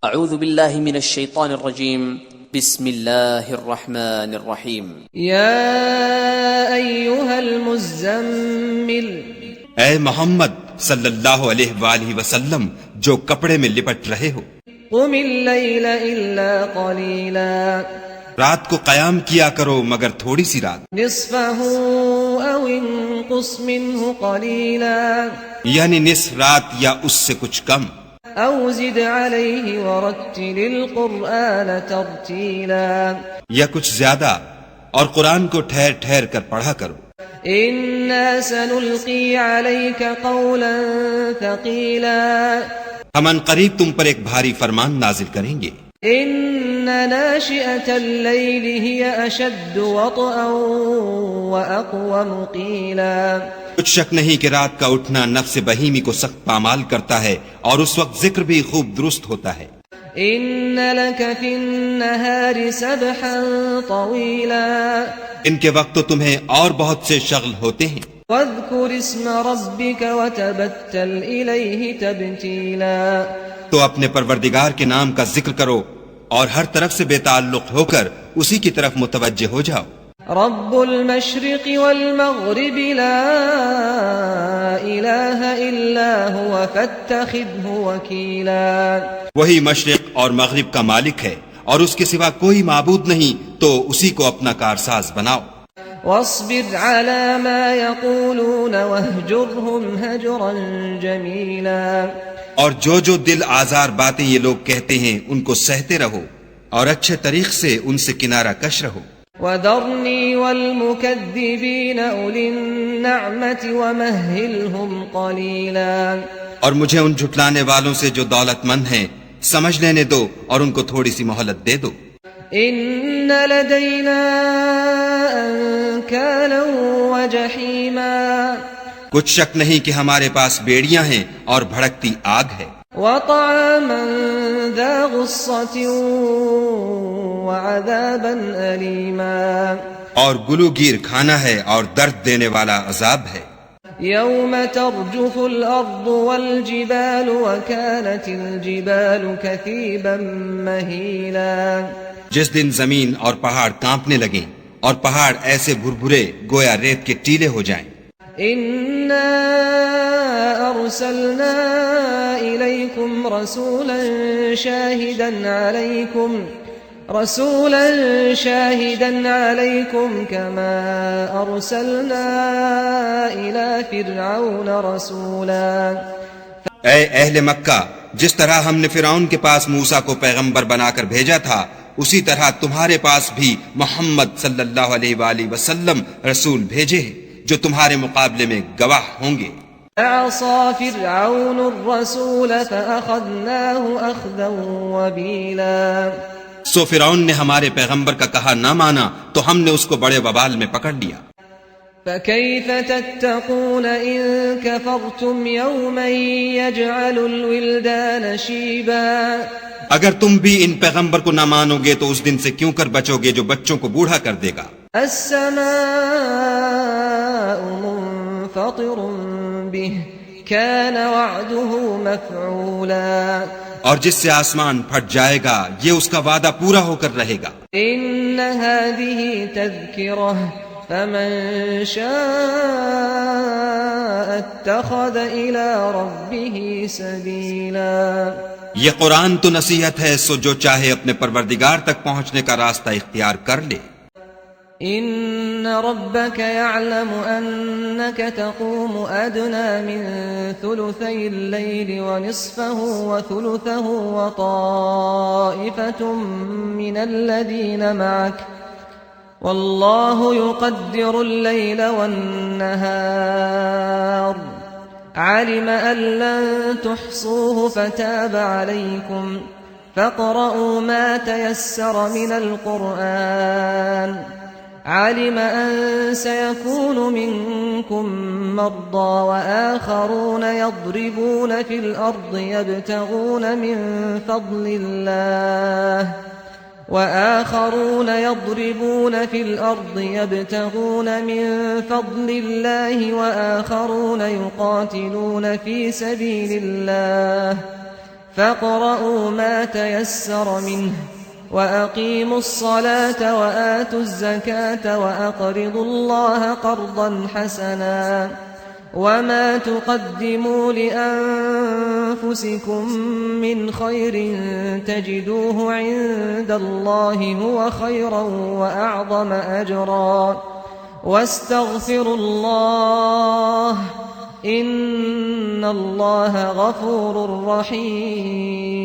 اعوذ باللہ من الشیطان الرجیم بسم اللہ الرحمن الرحیم یا ایہا المزمل، اے محمد صلی اللہ علیہ وآلہ وسلم جو کپڑے میں لپٹ رہے ہو، قم اللیل الا قلیلا، رات کو قیام کیا کرو مگر تھوڑی سی رات، نصفہ او انقص منہ قلیلا، یعنی نصف رات یا اس سے کچھ کم، او زد علیہ ورتل القرآن ترتیلا، یا کچھ زیادہ اور قرآن کو ٹھہر ٹھہر کر پڑھا کرو۔ انا سنلقی علیک قولا ثقیلا، ہم ان قریب تم پر ایک بھاری فرمان نازل کریں گے۔ ان ناشئة اللیل ہی اشد وطئا واقوم قیلا، کچھ شک نہیں کہ رات کا اٹھنا نفس بہیمی کو سخت پامال کرتا ہے اور اس وقت ذکر بھی خوب درست ہوتا ہے۔ ان لک فی النہار سبحا طویلا، ان کے وقت تو تمہیں اور بہت سے شغل ہوتے ہیں۔ واذکر اسم ربک وتبتل الیہ تبتیلا، تو اپنے پروردگار کے نام کا ذکر کرو اور ہر طرف سے بے تعلق ہو کر اسی کی طرف متوجہ ہو جاؤ۔ رب المشرق والمغرب لا الہ الا هو فاتخذہ وکیلا، وہی مشرق اور مغرب کا مالک ہے اور اس کے سوا کوئی معبود نہیں، تو اسی کو اپنا کارساز بناؤ۔ واصبر على ما يقولون واهجرهم هجرا جميلا، اور جو دل آزار باتیں یہ لوگ کہتے ہیں ان کو سہتے رہو اور اچھے طریق سے ان سے کنارہ کش رہو۔ وذرنی والمکذبین اولی النعمة ومہلهم قلیلا، اور مجھے ان جھٹلانے والوں سے جو دولت مند ہیں سمجھ لینے دو اور ان کو تھوڑی سی مہلت دے دو۔ ان لدینا انکالا وجحیما، کچھ شک نہیں کہ ہمارے پاس بیڑیاں ہیں اور بھڑکتی آگ ہے، وطعاما ذا غصة وعذابا أليما، اور گلوگیر کھانا ہے اور درد دینے والا عذاب ہے۔ يوم ترجف الأرض والجبال وكانت الجبال كثيبا مهيلا، جس دن زمین اور پہاڑ کانپنے لگیں اور پہاڑ ایسے بھربھرے گویا ریت کے ٹیلے ہو جائیں۔ إنا أرسلنا إليكم رسولا شاهدا عليكم كما أرسلنا إلى فرعون رسولا، اے اہل مکہ، جس طرح ہم نے فرعون کے پاس موسیٰ کو پیغمبر بنا کر بھیجا تھا، اسی طرح تمہارے پاس بھی محمد صلی اللہ علیہ وآلہ وسلم رسول بھیجے ہیں جو تمہارے مقابلے میں گواہ ہوں گے۔ فعصى فرعون الرسول فأخذناه أخذا وبيلا، سو فرعون نے ہمارے پیغمبر کا کہا نہ مانا تو ہم نے اس کو بڑے وبال میں پکڑ لیا۔ فكيف تتقون إن كفرتم يوما يجعل الولدان شيبا، اگر تم بھی ان پیغمبر کو نہ مانو گے تو اس دن سے کیوں کر بچو گے جو بچوں کو بوڑھا کر دے گا۔ السماء منفطر به كان وعده مفعولا، اور جس سے آسمان پھٹ جائے گا یہ اس کا وعدہ پورا ہو کر رہے گا۔ ان هذه تذکرہ فمن شاء اتخذ الى ربه سبیلا، یہ قرآن تو نصیحت ہے، سو جو چاہے اپنے پروردگار تک پہنچنے کا راستہ اختیار کر لے۔ ان ربك يعلم انك تقوم ادنى من ثلثي الليل ونصفه وثلثه وطائفة من الذين معك والله يقدر الليل والنهار، علم ان لن تحصوه فتاب عليكم فاقرؤوا ما تيسر من القرآن، علم أن سيكون منكم مرضى وآخرون يضربون في الأرض يبتغون من فضل الله وآخرون يقاتلون في سبيل الله فاقرؤوا ما تيسر منه وأقيموا الصلاة وآتوا الزكاة وأقرضوا الله قرضا حسنا وما تقدموا لأنفسكم من خير تجدوه عند الله هو خيرا وأعظم أجرا واستغفروا الله إن الله غفور رحيم.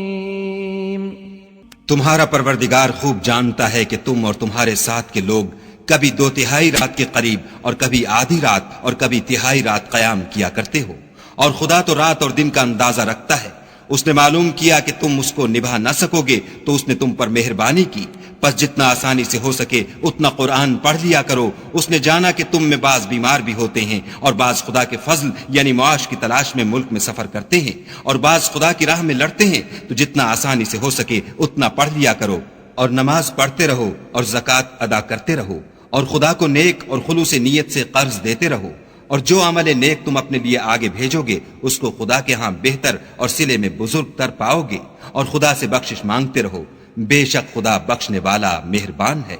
تمہارا پروردگار خوب جانتا ہے کہ تم اور تمہارے ساتھ کے لوگ کبھی 2/3 رات کے قریب اور کبھی آدھی رات اور کبھی 1/3 رات قیام کیا کرتے ہو، اور خدا تو رات اور دن کا اندازہ رکھتا ہے. اس نے معلوم کیا کہ تم اس کو نبھا نہ سکو گے تو اس نے تم پر مہربانی کی، پس جتنا آسانی سے ہو سکے اتنا قرآن پڑھ لیا کرو. اس نے جانا کہ تم میں بعض بیمار بھی ہوتے ہیں اور بعض خدا کے فضل یعنی معاش کی تلاش میں ملک میں سفر کرتے ہیں اور بعض خدا کی راہ میں لڑتے ہیں، تو جتنا آسانی سے ہو سکے اتنا پڑھ لیا کرو اور نماز پڑھتے رہو اور زکوٰۃ ادا کرتے رہو اور خدا کو نیک اور خلوص نیت سے قرض دیتے رہو، اور جو عمل نیک تم اپنے لیے آگے بھیجو گے اس کو خدا کے ہاں بہتر اور صلے میں بزرگ تر پاؤ گے، اور خدا سے بخشش مانگتے رہو، بے شک خدا بخشنے والا مہربان ہے.